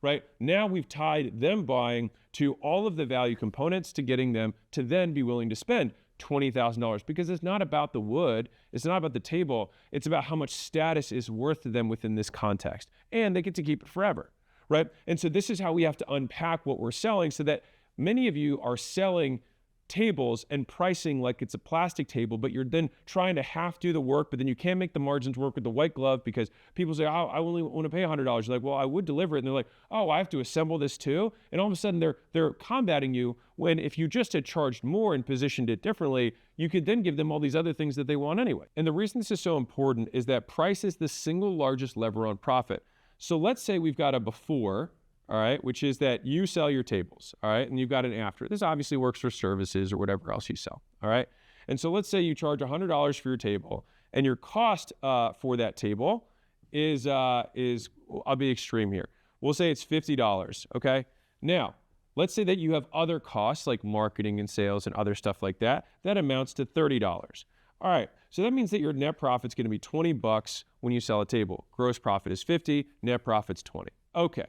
right? Now we've tied them buying to all of the value components to getting them to then be willing to spend $20,000, because it's not about the wood, it's not about the table, it's about how much status is worth to them within this context. And they get to keep it forever, right? And so this is how we have to unpack what we're selling, so that many of you are selling tables and pricing like it's a plastic table, but you're then trying to half do the work, but then you can't make the margins work with the white glove because people say, oh, I only want to pay $100. You're like, well, I would deliver it. And they're like, oh, I have to assemble this too. And all of a sudden they're combating you, when if you just had charged more and positioned it differently, you could then give them all these other things that they want anyway. And the reason this is so important is that price is the single largest lever on profit. So let's say we've got a before, all right, which is that you sell your tables, all right, and you've got an after. This obviously works for services or whatever else you sell, all right? And so let's say you charge $100 for your table, and your cost for that table is, I'll be extreme here. We'll say it's $50, okay? Now, let's say that you have other costs like marketing and sales and other stuff like that. That amounts to $30. All right, so that means that your net profit's gonna be $20 when you sell a table. Gross profit is 50, net profit's 20. Okay.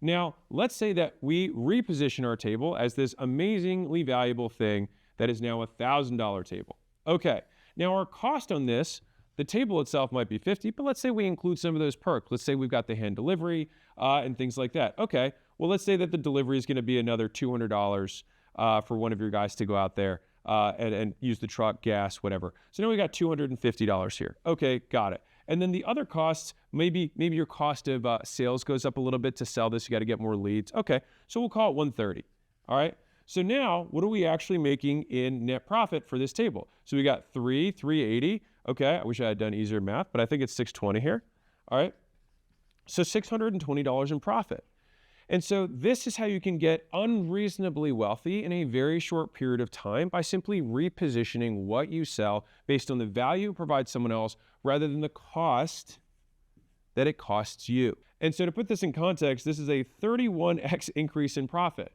Now, let's say that we reposition our table as this amazingly valuable thing that is now a $1,000 table. Okay, now our cost on this, the table itself might be 50, but let's say we include some of those perks. Let's say we've got the hand delivery and things like that. Okay, well, let's say that the delivery is gonna be another $200 for one of your guys to go out there and use the truck, gas, whatever. So now we got $250 here. Okay, got it. And then the other costs, maybe your cost of sales goes up a little bit to sell this. You got to get more leads. Okay, so we'll call it 130. All right. So now what are we actually making in net profit for this table? So we got 380. Okay, I wish I had done easier math, but I think it's 620 here. All right. So $620 in profit. And so this is how you can get unreasonably wealthy in a very short period of time, by simply repositioning what you sell based on the value it provides someone else rather than the cost that it costs you. And so to put this in context, this is a 31x increase in profit.